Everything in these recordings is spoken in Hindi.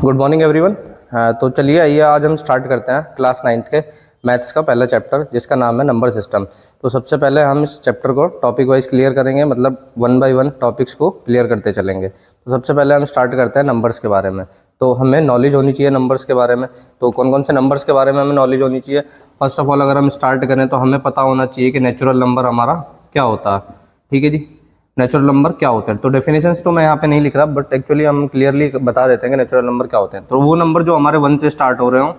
Good morning everyone. तो चलिए आइए आज हम स्टार्ट करते हैं क्लास 9th के मैथ्स का पहला चैप्टर जिसका नाम है नंबर सिस्टम। तो सबसे पहले हम इस चैप्टर को टॉपिक वाइज क्लियर करेंगे, मतलब वन बाय वन टॉपिक्स को क्लियर करते चलेंगे। तो सबसे पहले हम स्टार्ट करते हैं नंबर्स के बारे में। तो हमें नॉलेज होनी चाहिए नंबर्स के बारे में। तो कौन कौन से नंबर्स के बारे में हमें नॉलेज होनी चाहिए? फर्स्ट ऑफ ऑल अगर हम स्टार्ट करें तो हमें पता होना चाहिए कि नेचुरल नंबर हमारा क्या होता है। ठीक है जी, नेचुरल नंबर क्या होते हैं। तो डेफिनेशंस तो मैं यहाँ पे नहीं लिख रहा, बट एक्चुअली हम क्लियरली बता देते हैं कि नेचुरल नंबर क्या होते हैं। तो वो नंबर जो हमारे 1 से स्टार्ट हो रहे हो,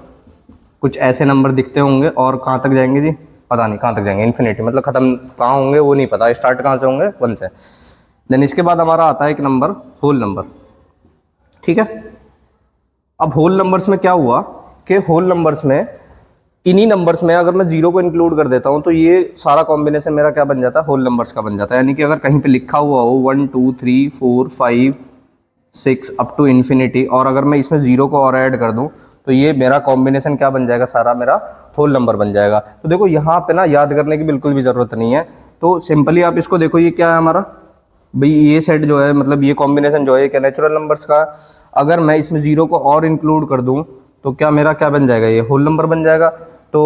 कुछ ऐसे नंबर दिखते होंगे और कहाँ तक जाएंगे जी, पता नहीं कहाँ तक जाएंगे, इन्फिनिटी, मतलब खत्म कहाँ होंगे वो नहीं पता, स्टार्ट कहाँ से होंगे 1 से। देन इसके बाद हमारा आता है एक नंबर होल नंबर। ठीक है, अब होल नंबर्स में क्या हुआ कि होल नंबर्स में इन्हीं नंबर्स में अगर मैं जीरो को इंक्लूड कर देता हूं तो ये सारा कॉम्बिनेशन मेरा क्या बन जाता है, होल नंबर्स का बन जाता है। यानी कि अगर कहीं पे लिखा हुआ हो 1 2 3 4 5 6 अप टू इन्फिनिटी, और अगर मैं इसमें जीरो को और ऐड कर दूं तो ये मेरा कॉम्बिनेशन क्या बन जाएगा, सारा मेरा होल नंबर बन जाएगा। तो देखो यहाँ पे ना याद करने की बिल्कुल भी जरूरत नहीं है। तो सिंपली आप इसको देखो, ये क्या है हमारा भाई, ये सेट जो है, मतलब ये कॉम्बिनेशन जो है क्या नेचुरल नंबर्स का। अगर मैं इसमें जीरो को और इंक्लूड कर दूं तो क्या मेरा क्या बन जाएगा, ये होल नंबर बन जाएगा। तो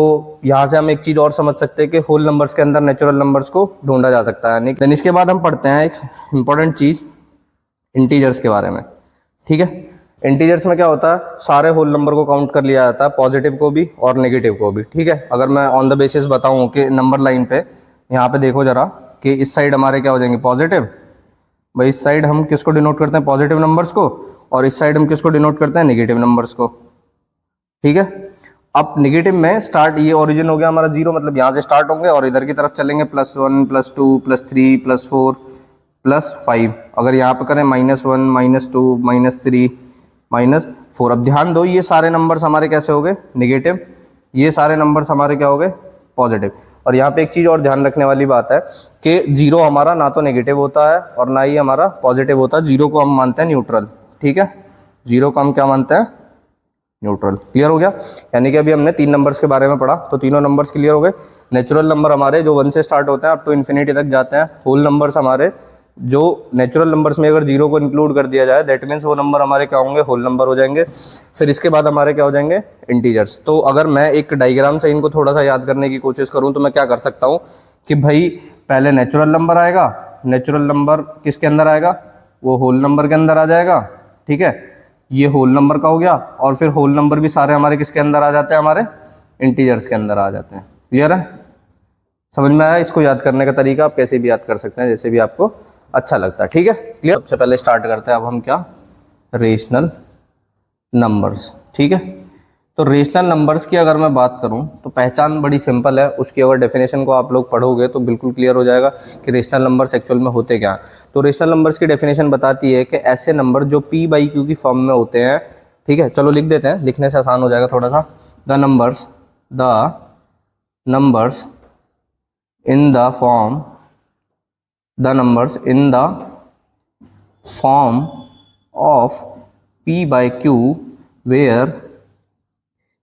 यहाँ से हम एक चीज और समझ सकते हैं कि होल नंबर्स के अंदर नेचुरल नंबर्स को ढूंढा जा सकता है। देन इसके बाद हम पढ़ते हैं एक इंपॉर्टेंट चीज, इंटीजर्स के बारे में। ठीक है, इंटीजर्स में क्या होता है, सारे होल नंबर को काउंट कर लिया जाता है, पॉजिटिव को भी और नेगेटिव को भी। ठीक है, अगर मैं ऑन द बेसिस बताऊं कि नंबर लाइन पे यहाँ पे देखो जरा कि इस साइड हमारे क्या हो जाएंगे, पॉजिटिव। भाई इस साइड हम किसको डिनोट करते हैं, पॉजिटिव नंबर्स को, और इस साइड हम किसको डिनोट करते हैं, नेगेटिव नंबर्स को। ठीक है, अब नेगेटिव में स्टार्ट, ये ओरिजिन हो गया हमारा जीरो, मतलब यहाँ से स्टार्ट होंगे और इधर की तरफ चलेंगे +1 +2 +3 +4 +5। अगर यहाँ पे करें -1 -2 -3 -4। अब ध्यान दो, ये सारे नंबर्स हमारे कैसे हो गए, नेगेटिव, ये सारे नंबर्स हमारे क्या हो गए, पॉजिटिव। और यहाँ पे एक चीज़ और ध्यान रखने वाली बात है कि जीरो हमारा ना तो नेगेटिव होता है और ना ही हमारा पॉजिटिव होता है। जीरो को हम मानते हैं न्यूट्रल। ठीक है, जीरो को हम क्या मानते हैं, न्यूट्रल। क्लियर हो गया। यानी कि अभी हमने 3 नंबर्स के बारे में पढ़ा, तो तीनों नंबर्स क्लियर हो गए। नेचुरल नंबर हमारे जो 1 से स्टार्ट होते हैं अप टू इन्फिनिटी तक जाते हैं। होल नंबर्स हमारे जो नेचुरल नंबर्स में अगर जीरो को इंक्लूड कर दिया जाए, दैट मीन्स वो नंबर हमारे क्या होंगे, होल नंबर हो जाएंगे। फिर इसके बाद हमारे क्या हो जाएंगे, इंटीजर्स। तो अगर मैं एक डायग्राम से इनको थोड़ा सा याद करने की कोशिश करूं तो मैं क्या कर सकता हूं कि भाई पहले नेचुरल नंबर आएगा, नेचुरल नंबर किसके अंदर आएगा, वो होल नंबर के अंदर आ जाएगा। ठीक है, ये होल नंबर का हो गया, और फिर होल नंबर भी सारे हमारे किसके अंदर आ जाते हैं, हमारे इंटीजर्स के अंदर आ जाते हैं। क्लियर है, समझ में आया? इसको याद करने का तरीका आप कैसे भी याद कर सकते हैं, जैसे भी आपको अच्छा लगता है। ठीक है, क्लियर। सबसे पहले स्टार्ट करते हैं अब हम क्या, रेशनल नंबर्स। ठीक है, तो रेशनल नंबर्स की अगर मैं बात करूं तो पहचान बड़ी सिंपल है, उसकी अगर डेफिनेशन को आप लोग पढ़ोगे तो बिल्कुल क्लियर हो जाएगा कि रेशनल नंबर्स एक्चुअल में होते क्या हैं। तो रेशनल नंबर्स की डेफिनेशन बताती है कि ऐसे नंबर जो p/q की फॉर्म में होते हैं। ठीक है, चलो लिख देते हैं, लिखने से आसान हो जाएगा थोड़ा सा। The numbers in the form of p/q where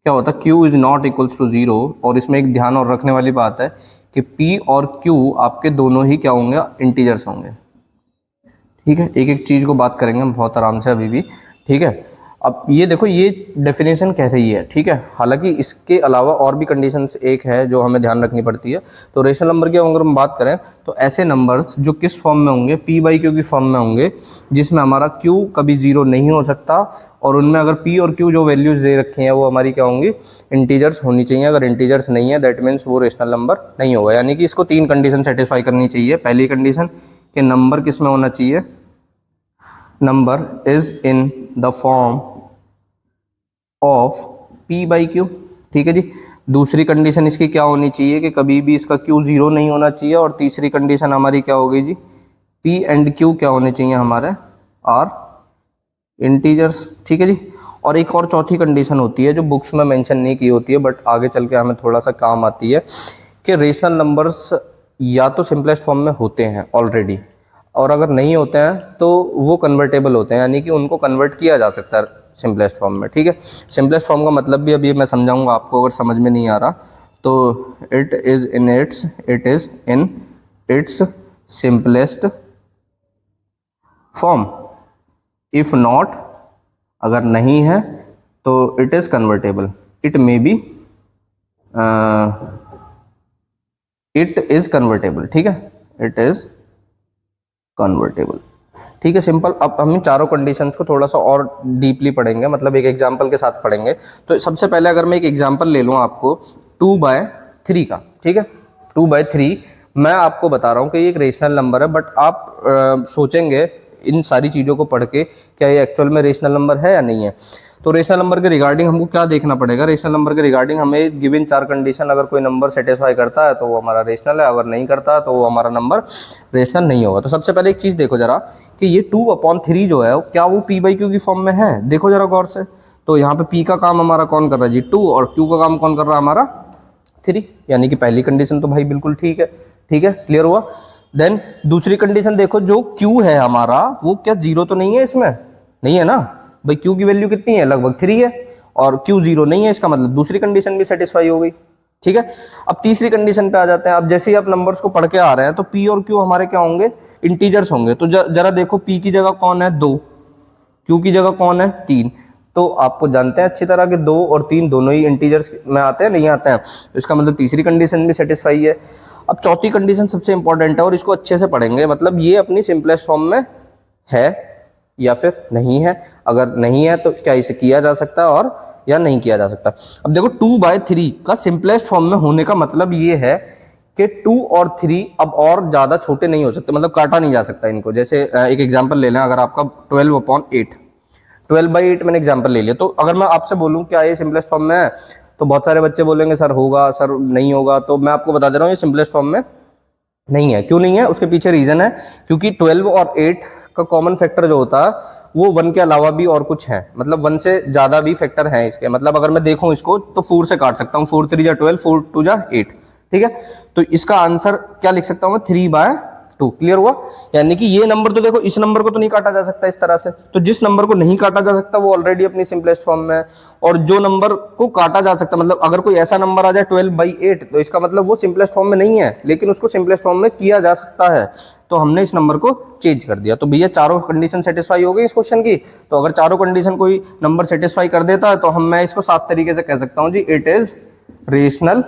क्या होता है, q is not equals to 0। और इसमें एक ध्यान और रखने वाली बात है कि p और q आपके दोनों ही क्या होंगे, इंटीजर्स होंगे। ठीक है, एक एक चीज़ को बात करेंगे हम बहुत आराम से अभी भी। ठीक है, अब ये देखो, ये डेफिनेशन कह रही है। ठीक है, हालांकि इसके अलावा और भी कंडीशंस एक है जो हमें ध्यान रखनी पड़ती है। तो रेशनल नंबर की अगर हम बात करें तो ऐसे नंबर्स जो किस फॉर्म में होंगे, p/q की फॉर्म में होंगे, जिसमें हमारा q कभी जीरो नहीं हो सकता, और उनमें अगर p और q जो वैल्यूज दे रखी हैं वो हमारी क्या होंगी, इंटीजर्स होनी चाहिए। अगर इंटीजर्स नहीं है दैट मीन्स वो रेशनल नंबर नहीं होगा। यानी कि इसको 3 कंडीशन सेटिस्फाई करनी चाहिए। पहली कंडीशन कि नंबर किस में होना चाहिए, number is in the form of p/q। ठीक है जी। दूसरी कंडीशन इसकी क्या होनी चाहिए कि कभी भी इसका q जीरो नहीं होना चाहिए। और तीसरी कंडीशन हमारी क्या हो गई जी, p एंड q क्या होने चाहिए हमारे, आर इंटीजर्स। ठीक है जी। और एक और चौथी कंडीशन होती है जो बुक्स में मेंशन नहीं की होती है, बट आगे चल के हमें थोड़ा सा काम आती है, कि रेशनल नंबर्स या तो सिंपलेस्ट फॉर्म में होते हैं ऑलरेडी, और अगर नहीं होते हैं तो वो कन्वर्टेबल होते हैं, यानी कि उनको कन्वर्ट किया जा सकता है सिंपलेस्ट फॉर्म में। ठीक है, सिंपलेस्ट फॉर्म का मतलब भी अभी मैं समझाऊंगा आपको, अगर समझ में नहीं आ रहा तो it is in its simplest form, if not अगर नहीं है तो it is convertible, it may be, it is convertible, ठीक है, इट इज कन्वर्टेबल, ठीक है, सिंपल। अब हम इन चारों कंडीशंस को थोड़ा सा और डीपली पढ़ेंगे, मतलब एक एग्जांपल के साथ पढ़ेंगे। तो सबसे पहले अगर मैं एक एग्जांपल ले लूँ आपको 2/3 का, ठीक है, 2/3 मैं आपको बता रहा हूँ कि ये एक रेशनल नंबर है, बट आप सोचेंगे इन सारी चीज़ों को पढ़ के क्या ये एक्चुअल में रेशनल नंबर है या नहीं है। तो रेशनल नंबर के रिगार्डिंग हमको क्या देखना पड़ेगा, रेशनल नंबर के रिगार्डिंग हमें गिवन 4 कंडीशन, अगर कोई नंबर सेटिस्फाई करता है तो वो हमारा रेशनल है, अगर नहीं करता तो वो हमारा नंबर रेशनल नहीं होगा। तो सबसे पहले एक चीज़ देखो जरा कि ये 2/3 जो है क्या वो p/q की फॉर्म में है, देखो जरा गौर से। तो यहाँ पे p का काम हमारा कौन कर रहा है जी, 2, और q का काम कौन कर रहा है हमारा 3, यानी कि पहली कंडीशन तो भाई बिल्कुल ठीक है, ठीक है, क्लियर हुआ। देन दूसरी कंडीशन देखो, जो q है हमारा वो क्या 0 तो नहीं है, इसमें नहीं है ना भाई, q की वैल्यू कितनी है, लगभग 3 है, और q 0 नहीं है, इसका मतलब दूसरी कंडीशन भी सेटिस्फाई हो गई, ठीक है। अब तीसरी कंडीशन पे आ जाते हैं। अब जैसे ही आप नंबर्स को पढ़ के आ रहे हैं तो p और q हमारे क्या होंगे, इंटीजर्स होंगे। तो जरा देखो p की जगह कौन है 2, q की जगह कौन है 3। तो आपको जानते हैं अच्छी तरह कि 2 और 3 दोनों ही इंटीजर्स में आते हैं, नहीं आते हैं, तो इसका मतलब तीसरी कंडीशन भी सेटिस्फाई है। अब चौथी कंडीशन सबसे इंपॉर्टेंट है और इसको अच्छे से पढ़ेंगे, मतलब ये अपनी सिंपलेस्ट फॉर्म में है या फिर नहीं है। अगर नहीं है तो क्या इसे किया जा सकता है और या नहीं किया जा सकता। अब देखो 2/3 का सिंपलेस्ट फॉर्म में होने का मतलब ये है कि 2 और 3 अब और ज्यादा छोटे नहीं हो सकते, मतलब काटा नहीं जा सकता इनको। जैसे एक एग्जांपल ले लें, अगर आपका 12/8, 12/8 मैंने एग्जांपल ले लिया, तो अगर मैं आपसे बोलूं क्या ये सिंपलेस्ट फॉर्म में है, तो बहुत सारे बच्चे बोलेंगे सर होगा, सर नहीं होगा। तो मैं आपको बता दे रहा हूँ ये सिंपलेस्ट फॉर्म में नहीं है। क्यों नहीं है, उसके पीछे रीजन है, क्योंकि 12 और 8 का कॉमन फैक्टर जो होता है वो 1 के अलावा भी और कुछ है, मतलब 1 से ज्यादा भी फैक्टर हैं इसके। मतलब अगर मैं देखूं इसको तो 4 से काट सकता हूँ, 4 3 जा 12, 4 2 जा 8, ठीक है। तो इसका आंसर क्या लिख सकता हूँ मैं, 3/2, क्लियर हुआ। यानी कि ये नंबर तो देखो, इस नंबर को तो नहीं काटा जा सकता इस तरह से, तो जिस नंबर को नहीं काटा जा सकता वो ऑलरेडी अपनी सिंपलेस्ट फॉर्म में है। और जो नंबर को काटा जा सकता, मतलब अगर कोई ऐसा नंबर आ जाए 12/8, तो इसका मतलब वो सिंपलेस्ट फॉर्म में नहीं है, लेकिन उसको सिंपलेस्ट फॉर्म में किया जा सकता है। तो हमने इस नंबर को चेंज कर दिया। तो भैया चारों कंडीशन सेटिस्फाई हो गई इस क्वेश्चन की। तो अगर चारों कंडीशन कोई नंबर सेटिस्फाई कर देता है तो मैं इसको 7 तरीके से कह सकता हूं जी, इट इज रेशनल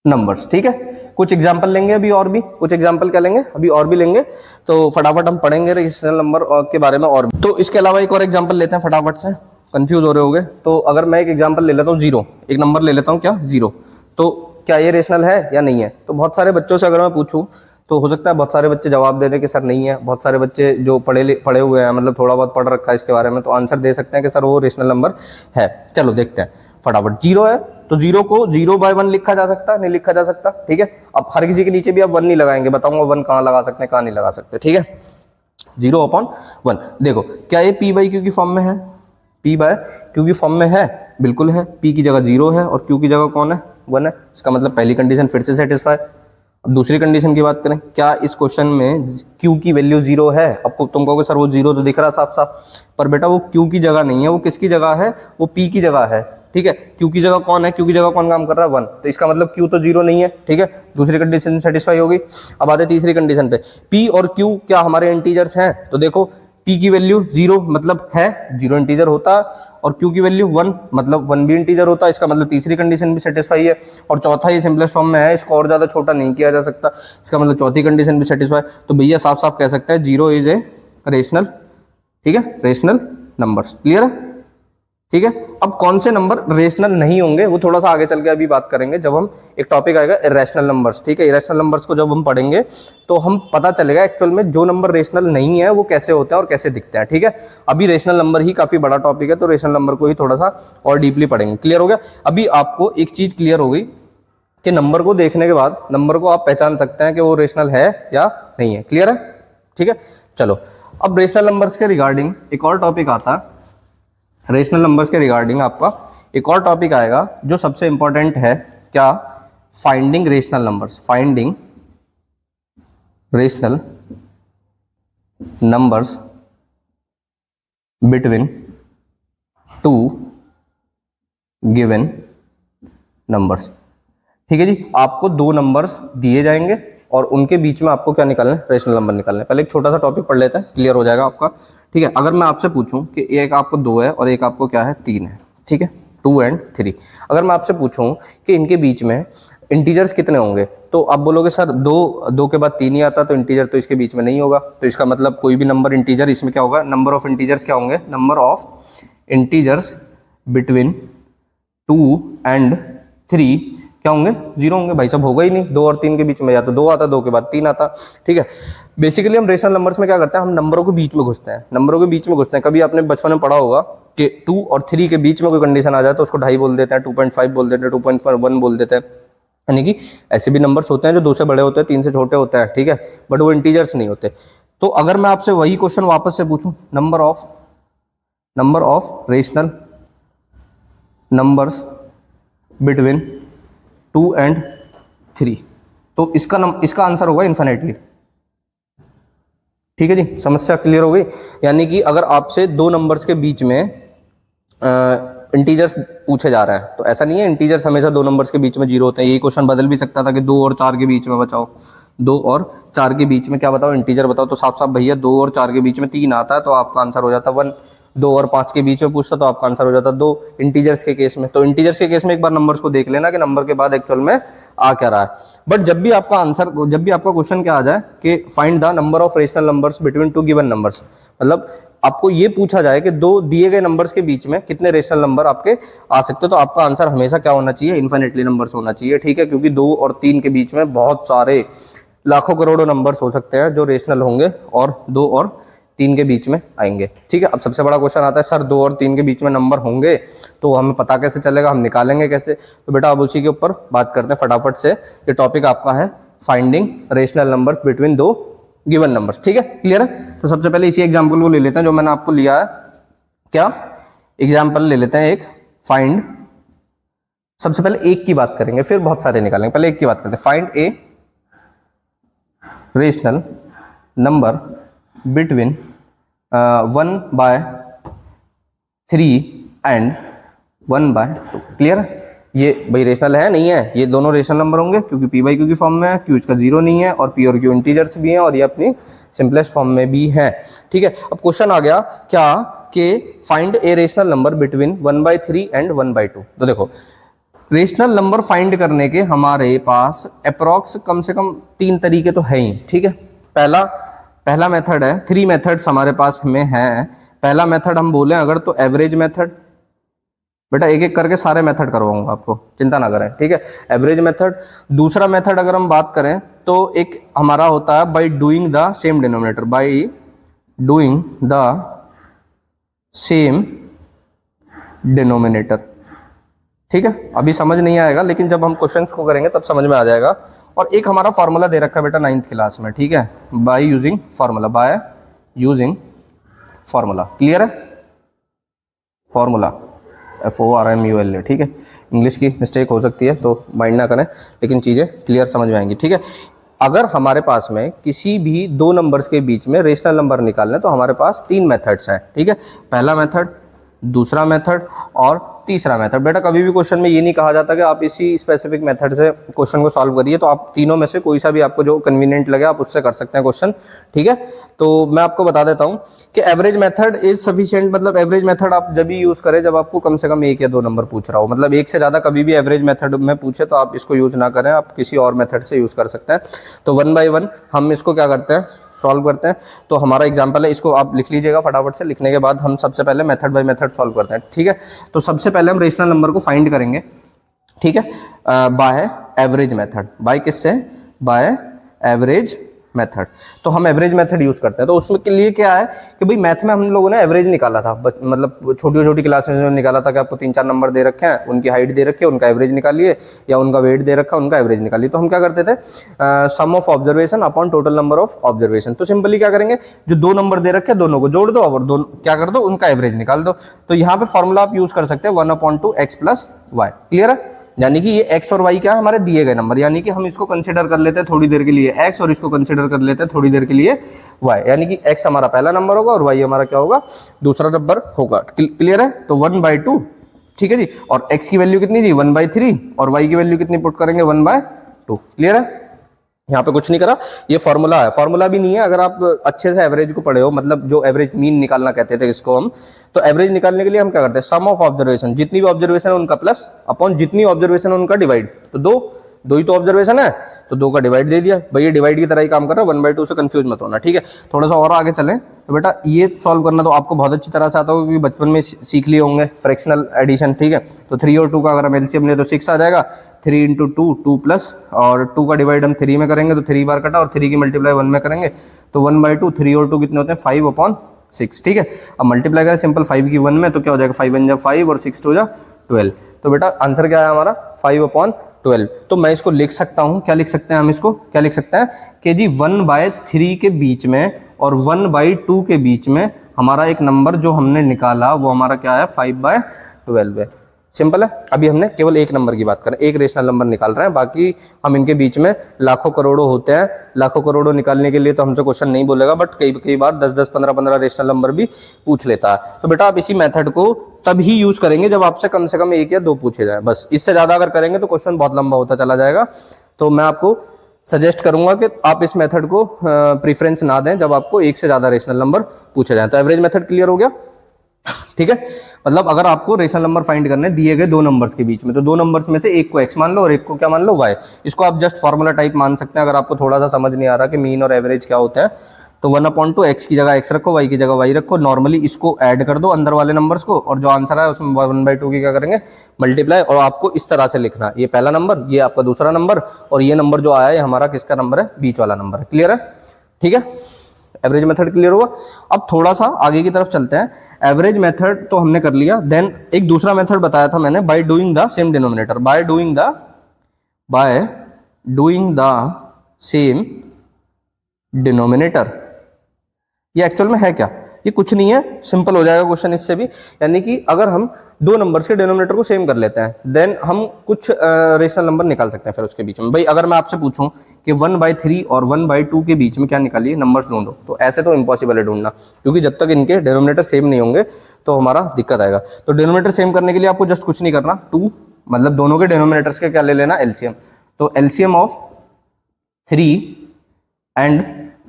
नंबर्स, ठीक है। कुछ एग्जांपल लेंगे अभी, और भी कुछ एग्जांपल क्या लेंगे अभी, और भी लेंगे, तो फटाफट हम पढ़ेंगे रेशनल नंबर के बारे में और भी। तो इसके अलावा एक और एग्जांपल लेते हैं फटाफट से, कंफ्यूज हो रहे होगे। तो अगर मैं एक एग्जांपल ले लेता हूँ 0, एक नंबर ले लेता हूँ क्या 0, तो क्या ये रेशनल है या नहीं है। तो बहुत सारे बच्चों से अगर मैं पूछूं तो हो सकता है बहुत सारे बच्चे जवाब दे दें कि सर नहीं है। बहुत सारे बच्चे जो पढ़े हुए हैं, मतलब थोड़ा बहुत पढ़ रखा है इसके बारे में, तो आंसर दे सकते हैं कि सर वो रेशनल नंबर है। चलो देखते हैं फटाफट। 0 है तो 0 को 0/1 लिखा जा सकता, नहीं लिखा जा सकता, ठीक है। अब हर किसी के नीचे भी आप 1 नहीं लगाएंगे, बताऊंगा 1 कहाँ लगा सकते हैं कहाँ नहीं लगा सकते, ठीक है। 0/1 देखो, क्या ये p/q की फॉर्म में है, p/q की फॉर्म में है, बिल्कुल है। p की जगह 0 है और q की जगह कौन है 1 है, इसका मतलब पहली कंडीशन फिर से सेटिस्फाई। अब दूसरी कंडीशन की बात करें, क्या इस क्वेश्चन में q की वैल्यू 0 है। अब तुम कहोगे सर वो 0 तो दिख रहा साफ साफ, पर बेटा वो q की जगह नहीं है, वो किसकी जगह है, वो p की जगह है, ठीक है। q की जगह कौन है, q की जगह कौन काम कर रहा है 1, तो इसका मतलब q तो 0 नहीं है, ठीक है। दूसरी कंडीशन सेटिस्फाई हो गई। अब आते तीसरी कंडीशन पे, p और q क्या हमारे इंटीजर्स हैं। तो देखो p की वैल्यू 0 मतलब है 0 इंटीजर होता, और q की वैल्यू 1 मतलब 1 भी इंटीजर होता, इसका मतलब तीसरी कंडीशन भी सेटिस्फाई है। और चौथा ये सिंपलेस्ट फॉर्म में है, इसको और ज्यादा छोटा नहीं किया जा सकता, इसका मतलब चौथी कंडीशन भी सेटिस्फाई। तो भैया साफ साफ कह सकते हैं 0 इज ए रेशनल, ठीक है, रेशनल नंबर्स, क्लियर है, ठीक है। अब कौन से नंबर रेशनल नहीं होंगे वो थोड़ा सा आगे चल के अभी बात करेंगे, जब हम एक टॉपिक आएगा इरेशनल नंबर्स, ठीक है। इरेशनल नंबर्स को जब हम पढ़ेंगे तो हम पता चलेगा एक्चुअल में जो नंबर रेशनल नहीं है वो कैसे होते हैं और कैसे दिखते हैं, ठीक है। अभी रेशनल नंबर ही काफी बड़ा टॉपिक है, तो रेशनल नंबर को ही थोड़ा सा और डीपली पढ़ेंगे, क्लियर हो गया। अभी आपको एक चीज क्लियर हो गई कि नंबर को देखने के बाद नंबर को आप पहचान सकते हैं कि वो रेशनल है या नहीं है, क्लियर है, ठीक है। चलो अब रेशनल नंबर्स के रिगार्डिंग एक और टॉपिक आता है। रेशनल नंबर्स के रिगार्डिंग आपका एक और टॉपिक आएगा जो सबसे इंपॉर्टेंट है, क्या, finding rational numbers, finding rational numbers between two given numbers, ठीक है जी। आपको दो नंबर्स दिए जाएंगे और उनके बीच में आपको क्या निकालना है, रेशनल नंबर निकालना है। पहले एक छोटा सा टॉपिक पढ़ लेते हैं, क्लियर हो जाएगा आपका। ठीक है, अगर मैं आपसे पूछूं कि एक आपको 2 है और एक आपको क्या है 3 है, ठीक है, 2 and 3। अगर मैं आपसे पूछूं कि इनके बीच में इंटीजर्स कितने होंगे, तो आप बोलोगे सर 2 के बाद 3 ही आता, तो इंटीजर तो इसके बीच में नहीं होगा। तो इसका मतलब कोई भी नंबर इंटीजर इसमें क्या होगा, नंबर ऑफ इंटीजर्स क्या होंगे, number of integers between 2 and 3 क्या होंगे, 0 होंगे। भाई साहब होगा ही नहीं, 2 और 3 के बीच में या तो 2 आता, 2 के बाद 3 आता। ठीक है, बेसिकली हम रेशनल नंबर्स में क्या करते हैं, हम नंबरों के बीच में घुसते हैं, नंबरों के बीच में घुसते हैं। कभी आपने बचपन में पढ़ा होगा कि 2 और 3 के बीच में कोई कंडीशन आ जाए तो उसको 2.5 बोल देते हैं, 2.5 बोल देते हैं, 2.1 बोल देते हैं। यानी कि ऐसे भी नंबर्स होते हैं जो 2 से बड़े होते हैं, 3 से छोटे होते हैं, ठीक है, बट वो इंटीजर्स नहीं होते। तो अगर मैं आपसे वही क्वेश्चन वापस से पूछूं, number of rational numbers between 2 and 3, तो इसका आंसर होगा इन्फिनिटली। ठीक है जी, समस्या क्लियर हो गई। यानी कि अगर आपसे 2 नंबर्स के बीच में इंटीजर्स पूछे जा रहा है, तो ऐसा नहीं है इंटीजर्स हमेशा 2 नंबर्स के बीच में 0 होते हैं। यही क्वेश्चन बदल भी सकता था कि 2 और 4 के बीच में बचाओ, 2 और 4 के बीच में क्या बताओ, इंटीजर बताओ। तो साफ साफ भैया 2 और 4 के बीच में 3 आता है, तो आपका आंसर हो जाता 1। 2 और 5 के बीच में पूछता तो आपका आंसर हो जाता 2, इंटीजर्स के केस में। तो इंटीजर्स के केस में एक बार नंबर्स को देख लेना कि नंबर के बाद एक्चुअल में आ क्या रहा है। बट जब भी आपका क्वेश्चन क्या आ जाए कि find the number of rational numbers between 2 given numbers, मतलब आपको ये पूछा जाए कि 2 दिए गए नंबर्स के बीच में कितने रेशनल नंबर आपके आ सकते हो, तो आपका आंसर हमेशा क्या होना चाहिए, इन्फिनिटली नंबर्स होना चाहिए। ठीक है, क्योंकि 2 और 3 के बीच में बहुत सारे लाखों करोड़ों नंबर्स हो सकते हैं जो रेशनल होंगे और 2 और 3 के बीच में आएंगे। ठीक है, अब सबसे बड़ा क्वेश्चन आता है, सर 2 और 3 के बीच में नंबर होंगे तो हमें पता कैसे चलेगा, हम निकालेंगे कैसे। तो बेटा अब उसी के ऊपर बात करते हैं फटाफट से। ये टॉपिक आपका है finding rational numbers between 2 given numbers. ठीक है, क्लियर है। तो सबसे पहले इसी एग्जाम्पल को ले लेते हैं जो मैंने आपको लिया है। क्या एग्जाम्पल ले लेते हैं, एक फाइंड, सबसे पहले एक की बात करेंगे फिर बहुत सारे निकालेंगे, पहले एक की बात करते हैं। Find a rational number between 1/3 and 1/2। Clear है, ये भाई रेशनल है नहीं है, ये दोनों रेशनल नंबर होंगे क्योंकि पी बाई क्यू की फॉर्म में है, क्यू इसका 0 नहीं है और पी और क्यू इंटीजर्स भी हैं और ये अपनी सिंपलेस्ट फॉर्म में भी है। ठीक है, अब क्वेश्चन आ गया क्या कि find a rational number between 1/3 and 1/2। तो देखो रेशनल नंबर फाइंड करने के हमारे पास अप्रॉक्स कम से कम 3 तरीके तो है ही। ठीक है, पहला मेथड है, 3 मेथड्स हमारे पास में हैं। पहला मेथड हम बोले अगर तो एवरेज मेथड, बेटा एक एक करके सारे मेथड करवाऊंगा आपको, चिंता ना करें। ठीक है, एवरेज मेथड। दूसरा मेथड अगर हम बात करें तो एक हमारा होता है by doing the same denominator, by doing the same denominator. ठीक है, अभी समझ नहीं आएगा लेकिन जब हम क्वेश्चंस को करेंगे तब समझ में आ जाएगा। और एक हमारा फॉर्मूला दे रखा है बेटा 9th क्लास में। ठीक है, बाय यूजिंग फार्मूला, क्लियर है, फॉर्मूला FORMULA। ठीक है, इंग्लिश की मिस्टेक हो सकती है तो माइंड ना करें, लेकिन चीज़ें क्लियर समझ में आएंगी। ठीक है, अगर हमारे पास में किसी भी 2 नंबर्स के बीच में रेशनल नंबर निकालना है तो हमारे पास 3 मेथड्स हैं। ठीक है, पहला मेथड, दूसरा मेथड और तीसरा मेथड। बेटा कभी भी क्वेश्चन में ये नहीं कहा जाता कि आप इसी स्पेसिफिक मेथड से क्वेश्चन को सॉल्व करिए, तो आप तीनों में से कोई सा भी आपको जो कन्वीनियंट लगे आप उससे कर सकते हैं क्वेश्चन। ठीक है, तो मैं आपको बता देता हूं कि एवरेज मेथड इज सफिशिएंट, मतलब एवरेज मेथड आप जब भी यूज करें जब आपको कम से कम 1 या 2 नंबर पूछ रहा हो, मतलब 1 से ज्यादा कभी भी एवरेज मेथड में पूछे तो आप इसको यूज ना करें, आप किसी और मेथड से यूज कर सकते हैं। तो 1 by 1 हम इसको क्या करते हैं, सॉल्व करते हैं। तो हमारा एग्जाम्पल है, इसको आप लिख लीजिएगा फटाफट से। लिखने के बाद हम सबसे पहले मेथड बाय मेथड सॉल्व करते हैं। ठीक है, तो सबसे पहले हम रेशनल नंबर को फाइंड करेंगे। ठीक है, बाय एवरेज मेथड, बाय किससे, बाय एवरेज मेथड। तो हम एवरेज मेथड यूज करते हैं। तो उसमें के लिए क्या है कि भाई मैथ में हम लोगों ने एवरेज निकाला था, मतलब छोटी छोटी क्लास में निकाला था कि आपको 3-4 नंबर दे रखे हैं, उनकी हाइट दे रखी है, उनका एवरेज निकालिए, या उनका वेट दे रखा है, उनका एवरेज निकालिए। तो हम क्या करते थे, sum of observation upon total number of observation. तो सिंपली क्या करेंगे, जो 2 नंबर दे रखे हैं दोनों को जोड़ दो और दोनों क्या कर दो, उनका एवरेज निकाल दो। तो यहाँ पे फॉर्मूला आप यूज कर सकते हैं 1/2 x + y। क्लियर है, यानी कि ये x और y क्या है, हमारे दिए गए नंबर, यानी कि हम इसको कंसीडर कर लेते हैं थोड़ी देर के लिए x और इसको कंसीडर कर लेते हैं थोड़ी देर के लिए y, यानी कि x हमारा पहला नंबर होगा और y हमारा क्या होगा, दूसरा नंबर होगा। क्लियर है, तो 1/2। ठीक है जी, और x की वैल्यू कितनी थी 1/3 और y की वैल्यू कितनी पुट करेंगे 1/2। क्लियर है, यहाँ पे कुछ नहीं करा, ये फॉर्मूला है, फॉर्मूला भी नहीं है। अगर आप अच्छे से एवरेज को पढ़े हो, मतलब जो एवरेज मीन निकालना कहते थे इसको हम, तो एवरेज निकालने के लिए हम क्या करते हैं, सम ऑफ ऑब्जर्वेशन, जितनी भी ऑब्जर्वेशन है उनका प्लस अपॉन जितनी ऑब्जर्वेशन है उनका डिवाइड। तो दो ही तो ऑब्जर्वेशन है, तो 2 का डिवाइड दे दिया भाई, ये डिवाइड की तरह ही काम कर रहा है, 1/2 से कंफ्यूज मत होना, ठीक है। थोड़ा सा और आगे चलें तो बेटा ये सॉल्व करना तो आपको बहुत अच्छी तरह से आता होगा, क्योंकि बचपन में सीख लिए होंगे फ्रैक्शनल एडिशन, ठीक है। तो 3 और 2 का अगर हम एलसीएम ले तो 6 आ जाएगा, 3 इंटू 2 2 प्लस, और 2 का डिवाइड हम 3 में करेंगे तो 3 बार कटा, और 3 की मल्टीप्लाई 1 में करेंगे तो 1/2, 3 और 2 कितने होते हैं, 5/6, ठीक है। अब मल्टीप्लाई करें सिंपल 5 की 1 में तो क्या हो जाएगा, 5 1 जा 5 और 6 2 जा 12। तो बेटा आंसर क्या है हमारा, 5/12। तो मैं इसको लिख सकता हूं, क्या लिख सकते हैं हम इसको, क्या लिख सकते हैं कि जी 1/3 के बीच में और 1/2 के बीच में हमारा एक नंबर जो हमने निकाला वो हमारा क्या है, 5/12 है। सिंपल है। अभी हमने केवल एक नंबर की बात करें, एक रेशनल नंबर निकाल रहे हैं, बाकी हम इनके बीच में लाखों करोड़ों होते हैं। लाखों करोड़ों निकालने के लिए तो हमसे क्वेश्चन नहीं बोलेगा, बट कई बार 10 15 रेशनल नंबर भी पूछ लेता है। तो बेटा आप इसी मेथड को तभी यूज करेंगे जब आपसे कम 1 या 2 पूछे जाए, बस। इससे ज्यादा अगर करेंगे तो क्वेश्चन बहुत लंबा होता चला जाएगा। तो मैं आपको सजेस्ट करूंगा कि आप इस मेथड को प्रीफरेंस ना दें जब आपको 1 से ज्यादा रेशनल नंबर पूछे जाए। तो एवरेज मेथड क्लियर हो गया, ठीक है। मतलब अगर आपको रेशनल नंबर फाइंड करने दिए गए 2 नंबर्स के बीच में, तो 2 नंबर्स में से एक को x मान लो और एक को क्या मान लो, y। इसको आप जस्ट फॉर्मूला टाइप मान सकते हैं अगर आपको थोड़ा सा समझ नहीं आ रहा कि मीन और एवरेज क्या होते हैं। तो 1/2 x की जगह x रखो, y की जगह y रखो, नॉर्मली इसको ऐड कर दो अंदर वाले नंबर्स को, और जो आंसर है उसमें 1/2 की क्या करेंगे, मल्टीप्लाई। और आपको इस तरह से लिखना, ये पहला नंबर, ये आपका दूसरा नंबर, और ये नंबर जो आया है हमारा किसका नंबर है, बीच वाला नंबर है। क्लियर है, ठीक है। एवरेज मेथड क्लियर हुआ। अब थोड़ा सा आगे की तरफ चलते हैं। एवरेज मेथड तो हमने कर लिया, देन एक दूसरा मेथड बताया था मैंने, by doing the same denominator. By doing the same denominator, ये एक्चुअल में है क्या, ये कुछ नहीं है, सिंपल हो जाएगा क्वेश्चन इससे भी। यानी कि अगर हम 2 नंबर्स के डिनोमिनेटर को सेम कर लेते हैं, देन हम कुछ रेशनल नंबर निकाल सकते हैं फिर उसके बीच में। भाई अगर मैं आपसे पूछूं कि 1/3 और 1/2 के बीच में क्या निकालिए, नंबर्स ढूंढो, तो ऐसे तो इम्पॉसिबल है ढूंढना, क्योंकि जब तक इनके डिनोमिनेटर सेम नहीं होंगे तो हमारा दिक्कत आएगा। तो डिनोमिनेटर सेम करने के लिए आपको जस्ट कुछ नहीं करना, 2 मतलब दोनों के डिनोमिनेटर्स के क्या ले लेना, एलसीएम। तो एलसीएम ऑफ 3 एंड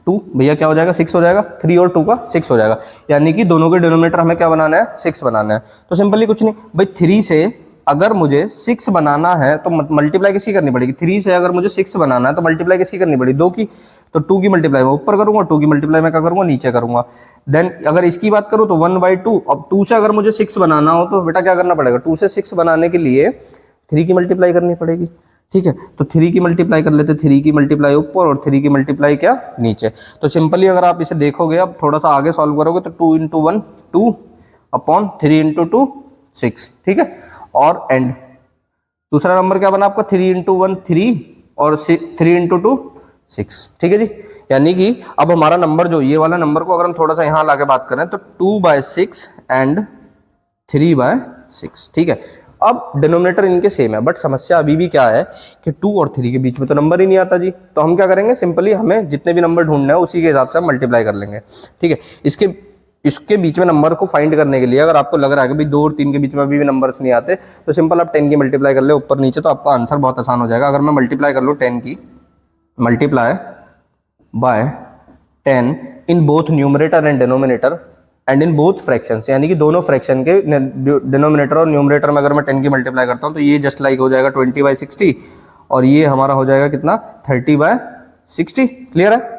2 भैया क्या हो जाएगा, 6 हो जाएगा। 3 और 2 का 6 हो जाएगा, यानी कि दोनों के डिनोमिनेटर हमें क्या बनाना है, 6 बनाना है। तो सिंपली कुछ नहीं भाई, 3 से अगर मुझे 6 बनाना है तो मल्टीप्लाई किसकी करनी पड़ेगी, 3 से अगर मुझे 6 बनाना है तो मल्टीप्लाई किसकी करनी पड़ेगी, 2 की। तो 2 की मल्टीप्लाई मैं ऊपर करूंगा, 2 की मल्टीप्लाई मैं क्या करूंगा, नीचे करूंगा। देन अगर इसकी बात करूं तो 1/2, अब 2 से अगर मुझे 6 बनाना हो तो बेटा क्या करना पड़ेगा, 2 से 6 बनाने के लिए 3 की मल्टीप्लाई करनी पड़ेगी, ठीक है। तो 3 की मल्टीप्लाई कर लेते, 3 की मल्टीप्लाई ऊपर और 3 की मल्टीप्लाई क्या, नीचे। तो सिंपली अगर आप इसे देखोगे, अब थोड़ा सा आगे सॉल्व करोगे तो 2 × 1 2 अपॉन 3 × 2 6, ठीक है। और एंड दूसरा नंबर क्या बना आपका, 3 × 1 3 और 3 × 2 6, ठीक है जी। यानी कि अब हमारा नंबर जो ये वाला नंबर को अगर हम थोड़ा सा यहाँ लाके बात करें तो 2/6 एंड 3/6, ठीक है। अब डिनोमिनेटर इनके सेम है, बट समस्या अभी भी क्या है कि 2 और 3 के बीच में तो नंबर ही नहीं आता जी। तो हम क्या करेंगे, सिंपली हमें जितने भी नंबर ढूंढने हैं उसी के हिसाब से हम मल्टीप्लाई कर लेंगे, ठीक है। इसके बीच में नंबर को फाइंड करने के लिए अगर आपको लग रहा है कि भाई 2 और 3 के बीच में अभी भी नंबर्स नहीं आते, तो सिंपल आप 10 की मल्टीप्लाई कर ले ऊपर नीचे, तो आपका आंसर बहुत आसान हो जाएगा। अगर मैं मल्टीप्लाई कर लूँ 10 की multiply by 10 in both numerator and denominator and in both fractions, यानी कि दोनों फ्रैक्शन के डिनोमिनेटर और न्यूमरेटर में अगर मैं 10 की मल्टीप्लाई करता हूं तो ये जस्ट लाइक हो जाएगा 20/60, और ये हमारा हो जाएगा कितना, 30/60। क्लियर है।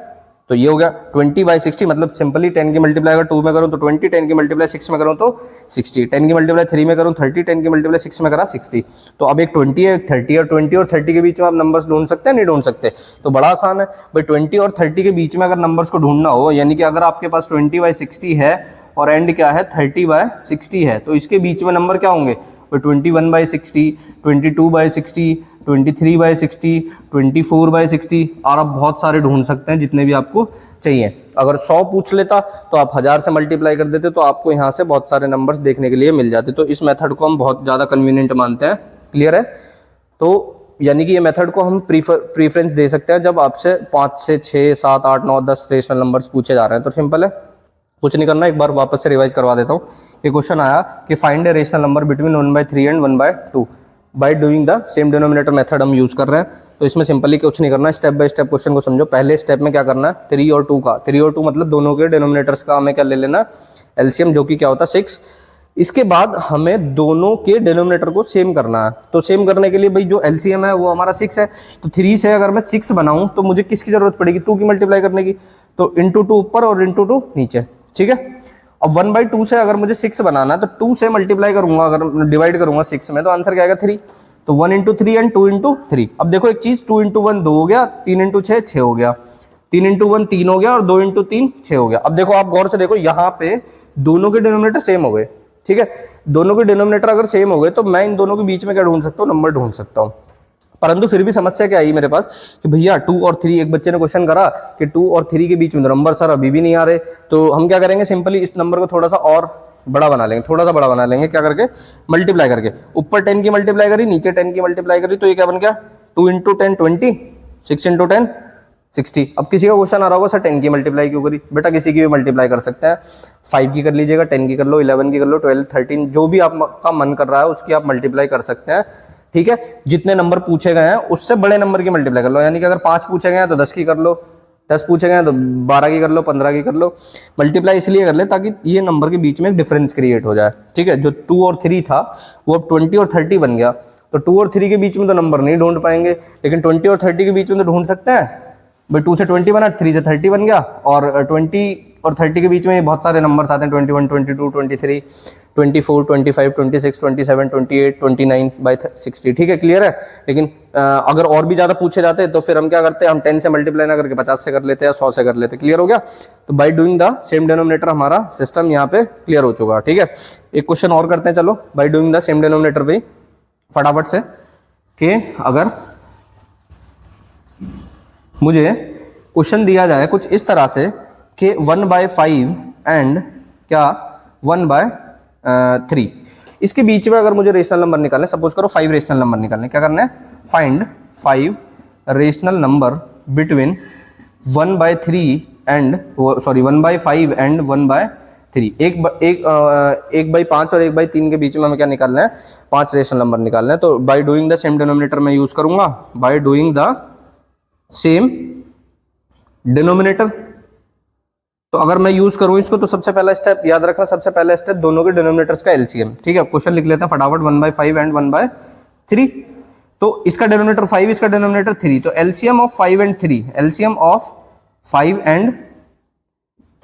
तो ये हो गया 20/60, मतलब सिंपली 10 की मल्टीप्लाई अगर 2 में करूं तो 20, 10 की मल्टीप्लाई 6 में करूं तो 60, 10 की मल्टीप्लाई 3 में करूं 30, 10 की मल्टीप्लाई 6 में करा 60। तो अब एक 20 है, एक 30 है, और 20 और 30 के बीच में आप नंबर्स ढूंढ सकते हैं, नहीं ढूंढ सकते। तो बड़ा आसान है भाई, 20 और 30 के बीच में अगर नंबर्स को ढूंढना हो, यानी कि अगर आपके पास 20/60 है और एंड क्या है 30/60 है, तो इसके बीच में नंबर क्या होंगे, 21/60, 22/60, 23/60, 24/60, और आप बहुत सारे ढूंढ सकते हैं जितने भी आपको चाहिए। अगर 100 पूछ लेता तो आप 1000 से मल्टीप्लाई कर देते, तो आपको यहाँ से बहुत सारे नंबर्स देखने के लिए मिल जाते। तो इस मेथड को हम बहुत ज़्यादा कन्वीनियंट मानते हैं। क्लियर है। तो यानी कि ये मेथड को हम प्रीफरेंस दे सकते हैं जब आपसे 5 से 6 7 8 9 10 रेशनल नंबर्स पूछे जा रहे हैं। तो सिंपल है, कुछ नहीं करना, एक बार वापस से रिवाइज करवा देता हूँ। ये क्वेश्चन आया कि find a rational number between 1/3 and 1/2 by doing the same denominator method हम यूज कर रहे हैं। तो इसमें सिंपली कुछ नहीं करना, स्टेप बाय स्टेप क्वेश्चन को समझो। पहले स्टेप में क्या करना है, 3 और 2 का, 3 और 2 मतलब दोनों के डिनोमिनेटर्स का हमें क्या ले लेना, एलसीएम, जो कि क्या होता है 6। इसके बाद हमें दोनों के डिनोमिनेटर को सेम करना है। तो सेम करने के लिए भाई जो एलसीएम है वो हमारा 6 है, तो 3 से अगर मैं 6 बनाऊं तो मुझे किसकी जरूरत पड़ेगी, 2 की मल्टीप्लाई करने की। तो इंटू 2 ऊपर और इंटू 2 नीचे, ठीक है। अब 1/2 से अगर मुझे 6 बनाना है तो 2 से मल्टीप्लाई करूंगा, अगर डिवाइड करूंगा 6 में, तो आंसर क्या आएगा 3। तो 1 इंटू 3 एंड 2 इंटू 3। अब देखो एक चीज, 2 इंटू 1 2 हो गया, 3 इंटू 6 6 हो गया, 3 इंटू 1 3 हो गया और 2 इंटू 3 6 हो गया। अब देखो आप गौर से देखो, यहाँ पे दोनों के डिनोमिनेटर सेम हो गए, ठीक है। दोनों के डिनोमिनेटर अगर सेम हो गए तो मैं इन दोनों के बीच में क्या ढूंढ सकता हूँ, नंबर ढूंढ सकता हूँ। परंतु फिर भी समस्या क्या आई मेरे पास कि भैया 2 और 3, एक बच्चे ने क्वेश्चन करा कि 2 और 3 के बीच में नंबर सर अभी भी नहीं आ रहे। तो हम क्या करेंगे, सिंपली इस नंबर को थोड़ा सा और बड़ा बना लेंगे, थोड़ा सा बड़ा बना लेंगे, क्या करके, मल्टीप्लाई करके। ऊपर 10 की मल्टीप्लाई करी, नीचे 10 की मल्टीप्लाई करी, तो ये क्या बन गया, 2 इंटू 10 20, 6 इंटू 10 60। अब किसी का क्वेश्चन आ रहा होगा सर 10 की मल्टीप्लाई क्यों करी, बेटा किसी की भी मल्टीप्लाई कर सकते हैं, 5 की कर लीजिएगा, 10 की कर लो, 11 की कर लो, 12 13 जो भी आपका मन कर रहा है उसकी आप मल्टीप्लाई कर सकते हैं, ठीक है। जितने नंबर पूछे गए हैं उससे बड़े नंबर की मल्टीप्लाई कर लो, यानी कि अगर 5 पूछे गए हैं तो 10 की कर लो, 10 पूछे गए तो 12 की कर लो, 15 की कर लो। मल्टीप्लाई इसलिए कर ले ताकि ये नंबर के बीच में एक डिफरेंस क्रिएट हो जाए, ठीक है। जो 2 और 3 था वो अब 20 और 30 बन गया, तो 2 और 3 के बीच में तो नंबर नहीं ढूंढ पाएंगे, लेकिन 20 और 30 के बीच में तो ढूंढ सकते हैं भाई। 2 से 20 बना, 3 से 30 बन गया, और 20 और 30 के बीच में बहुत सारे नंबर्स आते हैं, 21 22 23 24 25 26 27 28 29 बाई 60, ठीक है, क्लियर है। लेकिन अगर और भी ज्यादा पूछे जाते तो फिर हम क्या करते हैं, हम 10 से मल्टीप्लाई ना करके 50 से कर लेते हैं या 100 से कर लेते। क्लियर हो गया। तो by doing the same denominator हमारा सिस्टम यहाँ पे क्लियर हो चुका, ठीक है। एक क्वेश्चन और करते हैं, चलो, by doing the same denominator पे फटाफट से, कि अगर मुझे क्वेश्चन दिया जाए कुछ इस तरह से कि 1/5 एंड क्या 1/3, इसके बीच में अगर मुझे रेशनल नंबर निकालने, सपोज करो 5 रेशनल नंबर निकालने, क्या करना है, find 5 rational number between 1/3 and 1/5 and 1/3। 1/5 और 1/3 के बीच में हमें क्या निकालना है, 5 रेशनल नंबर निकालना है। तो by doing the same denominator मैं यूज करूंगा, by doing the same denominator. तो अगर मैं यूज करूं इसको तो सबसे पहला स्टेप याद रखना, सबसे पहला स्टेप दोनों के डिनोमिनेटर्स का एलसीएम, ठीक है। क्वेश्चन लिख लेते हैं फटाफट, 1/5 एंड 1/3। तो इसका डिनोमिनेटर 5, इसका डिनोमिनेटर 3, तो LCM of 5 and 3, LCM of 5 and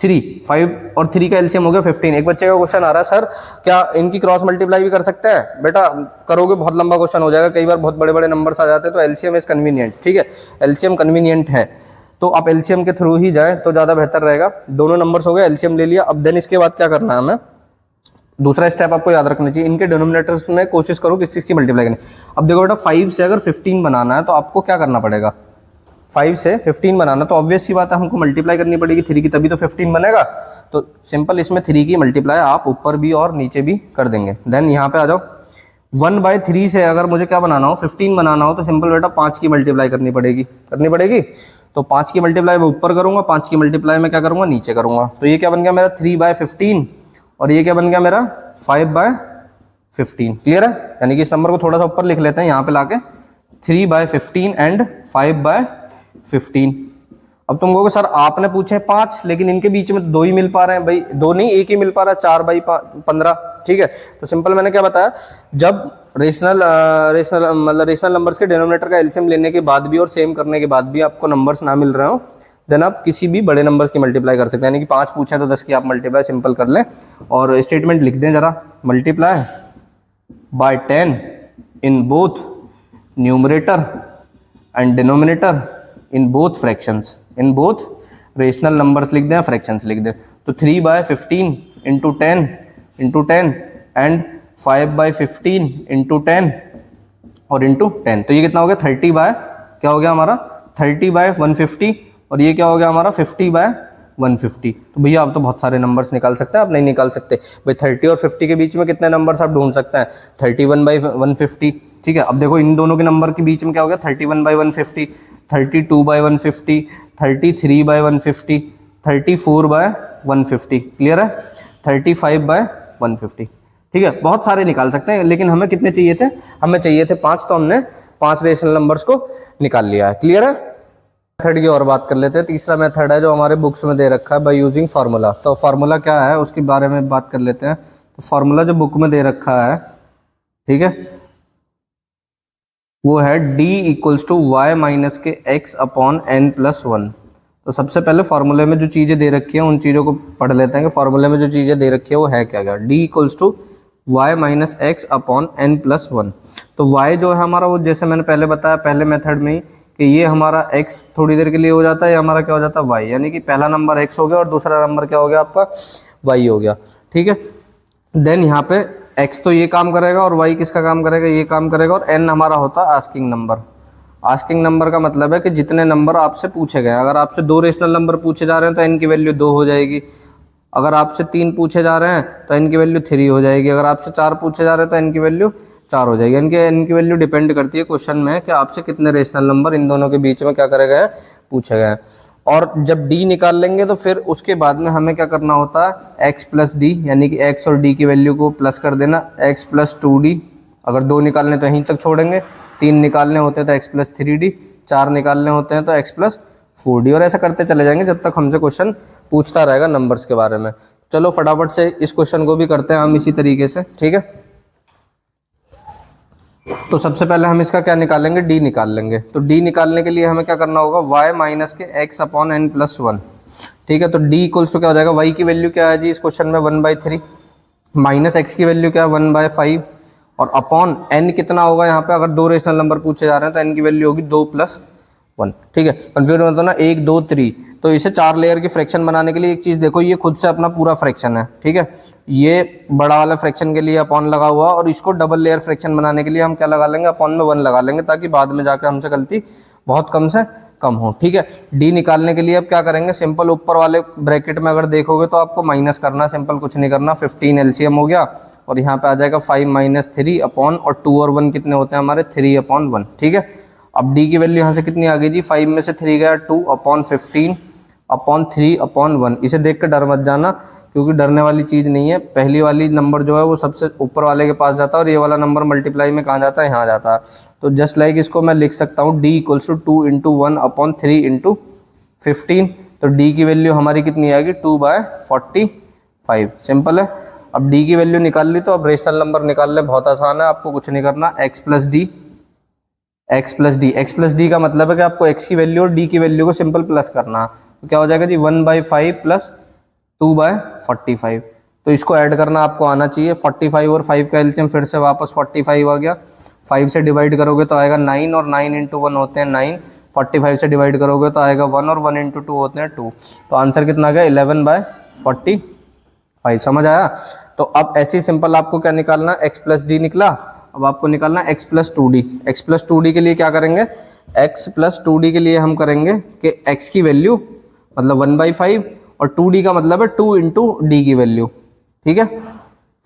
3, 5 और 3 का एलसीएम हो गया 15। एक बच्चे का क्वेश्चन आ रहा है, सर क्या इनकी क्रॉस मल्टीप्लाई भी कर सकते हैं, बेटा करोगे बहुत लंबा क्वेश्चन हो जाएगा, कई बार बहुत बड़े बड़े नंबर्स आ जाते हैं, तो एलसीएम इज कन्वीनियंट, ठीक है, एलसीएम कन्वीनियंट है, तो आप एलसीएम के थ्रू ही जाएं तो ज्यादा बेहतर रहेगा। दोनों नंबर्स हो गए, एलसीएम ले लिया। अब देन इसके बाद क्या करना है हमें, दूसरा स्टेप आपको याद रखना चाहिए, इनके डिनोमिनेटर्स में कोशिश करो किस चीज की मल्टीप्लाई करनी। अब देखो बेटा 5 से अगर 15 बनाना है तो आपको क्या करना पड़ेगा, 5 से 15 बनाना, तो ऑब्वियस सी बात है हमको मल्टीप्लाई करनी पड़ेगी 3 की, तभी तो 15 बनेगा। तो सिंपल इसमें 3 की मल्टीप्लाई आप ऊपर भी और नीचे भी कर देंगे। देन यहाँ पे आ जाओ, 1/3 से अगर मुझे क्या बनाना हो, 15 बनाना हो, तो सिंपल बेटा 5 की मल्टीप्लाई करनी पड़ेगी। तो 5 की मल्टीप्लाई मैं ऊपर करूंगा, 5 की मल्टीप्लाई मैं क्या करूंगा, नीचे करूंगा। तो ये क्या बन गया मेरा 3/15, और ये क्या बन गया मेरा 5/15। क्लियर है। यानी कि इस नंबर को थोड़ा सा ऊपर लिख लेते हैं यहाँ पे लाके, 3/15 एंड 5/15। अब तुम कहोगे सर आपने पूछे 5, लेकिन इनके बीच में 2 ही मिल पा रहे हैं। भाई 2 नहीं, 1 ही मिल पा रहा है, 4/15, ठीक है। तो सिंपल मैंने क्या बताया, जब रेशनल नंबर्स के डिनोमिनेटर का एलसीएम लेने के बाद भी और सेम करने के बाद भी आपको नंबर्स ना मिल रहे हो, देन आप किसी भी बड़े नंबर्स की मल्टीप्लाई कर सकते हैं। यानी कि 5 पूछे तो 10 की आप मल्टीप्लाई सिंपल कर लें, और स्टेटमेंट लिख दें जरा, multiply by 10 in both numerator and denominator in both fractions, in both rational numbers लिख दें, फ्रैक्शंस लिख दें। तो 3/15 इंटू 10 एंड 5/15 इंटू 10 और इंटू 10, तो ये कितना हो गया 30 हो गया हमारा 30/150, और ये क्या हो गया हमारा 50/150। तो भैया आप तो बहुत सारे नंबर्स निकाल सकते हैं, आप नहीं निकाल सकते भाई। 30 और 50 के बीच में कितने नंबर्स आप ढूंढ सकते हैं, 31/150, ठीक है। अब देखो इन दोनों के नंबर के बीच में क्या हो गया, 31/150, 32/150, 33/150, 34/150, क्लियर है, 35/150, ठीक है। बहुत सारे निकाल सकते हैं, लेकिन हमें कितने चाहिए थे, हमें चाहिए थे 5, तो हमने 5 रेशनल नंबर्स को निकाल लिया है। क्लियर है। मेथड की और बात कर लेते हैं। तीसरा मेथड है जो हमारे बुक्स में दे रखा है, बाय यूजिंग फार्मूला। तो फार्मूला क्या है उसके बारे में बात कर लेते हैं। तो फार्मूला जो बुक में दे रखा है, ठीक है, वो है d equals to y minus k x upon n plus 1। तो सबसे पहले फार्मूले में जो चीज़ें दे रखी हैं उन चीज़ों को पढ़ लेते हैं कि फार्मूले में जो चीज़ें दे रखी है वो है क्या क्या। d equals to y minus x upon n plus 1। तो y जो है हमारा, वो जैसे मैंने पहले बताया पहले मेथड में ही, कि ये हमारा x थोड़ी देर के लिए हो जाता है, ये हमारा क्या हो जाता है y, यानी कि पहला नंबर x हो गया और दूसरा नंबर क्या हो गया आपका y हो गया। ठीक है। देन यहाँ पे x तो ये काम करेगा और y किसका काम करेगा, ये काम करेगा, और n हमारा होता है आस्किंग नंबर। आस्किंग नंबर का मतलब है कि जितने नंबर आपसे पूछे गए। अगर आपसे 2 रेशनल नंबर पूछे जा रहे हैं तो n की वैल्यू 2 हो जाएगी। अगर आपसे 3 पूछे जा रहे हैं तो n की वैल्यू 3 हो जाएगी। अगर आपसे 4 पूछे जा रहे हैं तो n की वैल्यू 4 हो जाएगी। n की वैल्यू डिपेंड करती है क्वेश्चन में कि आपसे कितने रेशनल नंबर इन दोनों के बीच में क्या करे गए, पूछे गए हैं। और जब d निकाल लेंगे तो फिर उसके बाद में हमें क्या करना होता है, x प्लस डी, यानी कि x और d की वैल्यू को प्लस कर देना, x प्लस 2d। अगर 2 निकालने तो यहीं तक छोड़ेंगे, 3 निकालने होते हैं तो x प्लस 3d, 4 निकालने होते हैं तो x प्लस 4d, और ऐसा करते चले जाएंगे जब तक हमसे क्वेश्चन पूछता रहेगा नंबर्स के बारे में। चलो फटाफट से इस क्वेश्चन को भी करते हैं हम इसी तरीके से। ठीक है। तो सबसे पहले हम इसका क्या निकालेंगे, d निकाल लेंगे। तो d निकालने के लिए हमें क्या करना होगा, y minus k x upon n plus 1। ठीक है। तो d इक्वल्स टू क्या हो जाएगा, y की वैल्यू क्या है जी इस क्वेश्चन में 1/3, माइनस x की वैल्यू क्या है 1/5, और अपॉन n कितना होगा यहाँ पे, अगर 2 रेशनल नंबर पूछे जा रहे हैं तो n की वैल्यू होगी 2 प्लस 1। ठीक है। कंफ्यूज मत होना, 1 2 3। तो इसे 4 लेयर की फ्रैक्शन बनाने के लिए एक चीज़ देखो, ये खुद से अपना पूरा फ्रैक्शन है। ठीक है। ये बड़ा वाला फ्रैक्शन के लिए अपॉन लगा हुआ, और इसको डबल लेयर फ्रैक्शन बनाने के लिए हम क्या लगा लेंगे, अपॉन में 1 लगा लेंगे, ताकि बाद में जाकर हमसे गलती बहुत कम से कम हो। ठीक है। डी निकालने के लिए अब क्या करेंगे, सिंपल ऊपर वाले ब्रैकेट में अगर देखोगे तो आपको माइनस करना, सिंपल कुछ नहीं करना। 15 एलसीएम हो गया, और यहाँ पे आ जाएगा 5 माइनस 3 अपॉन, और 2 और 1 कितने होते हैं हमारे 3 अपॉन 1। ठीक है। अब डी की वैल्यू यहाँ से कितनी आ गई जी, 5 में से 3 गया 2 अपॉन 15 अपॉन 3 अपॉन 1। इसे देख के डर मत जाना, क्योंकि डरने वाली चीज़ नहीं है। पहली वाली नंबर जो है वो सबसे ऊपर वाले के पास जाता है, और ये वाला नंबर मल्टीप्लाई में कहाँ जाता है, यहाँ जाता है। तो जस्ट लाइक इसको मैं लिख सकता हूँ d equals to 2 into 1 upon 3 into 15। तो d की वैल्यू हमारी कितनी आएगी, 2/45। सिंपल है। अब d की वैल्यू निकाल ली, तो अब रेशनल नंबर निकालने बहुत आसान है, आपको कुछ नहीं करना। x plus D, x plus D, x plus D का मतलब है कि आपको x की वैल्यू और d की वैल्यू को सिंपल प्लस करना। तो क्या हो जाएगा जी, 1/5 प्लस 2/45। तो इसको ऐड करना आपको आना चाहिए। 45 और 5 का एलसीएम फिर से वापस 45 आ गया। 5 से डिवाइड करोगे तो आएगा 9, और 9 इंटू 1 होते हैं 9। 45 से डिवाइड करोगे तो आएगा 1, और 1 इंटू 2 होते हैं 2। तो आंसर कितना आ गया, 11/45। समझ आया। तो अब ऐसे ही सिंपल आपको क्या निकालना, x प्लस डी निकला। अब आपको निकालना x plus 2d। x plus 2d के लिए क्या करेंगे, x प्लस 2d के लिए हम करेंगे कि x की वैल्यू मतलब 1/5, और 2d का मतलब है 2 इंटू डी की वैल्यू। ठीक है,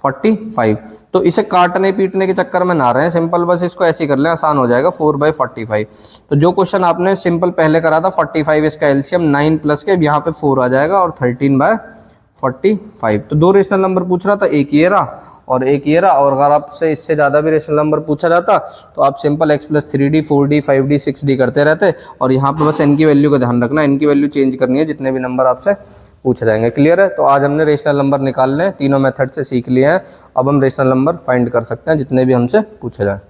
45। तो इसे काटने पीटने के चक्कर में ना रहे, सिंपल बस इसको ऐसे ही कर लें, आसान हो जाएगा। 4/45। तो जो क्वेश्चन आपने सिंपल पहले करा था 45, इसका एलसीएम 9 प्लस के यहाँ पे 4 आ जाएगा, और 13/45। तो 2 रेशनल नंबर पूछ रहा था, एक ये रहा और एक ये रहा। और अगर आपसे इससे ज़्यादा भी रेशनल नंबर पूछा जाता तो आप simple x plus 3d 4d 5d 6d करते रहते, और यहाँ पे बस n की वैल्यू का ध्यान रखना, n की वैल्यू चेंज करनी है जितने भी नंबर आपसे पूछे जाएंगे। क्लियर है। तो आज हमने रेशनल नंबर निकालने तीनों मेथड से सीख लिए हैं। अब हम रेशनल नंबर फाइंड कर सकते हैं जितने भी हमसे पूछे जाए।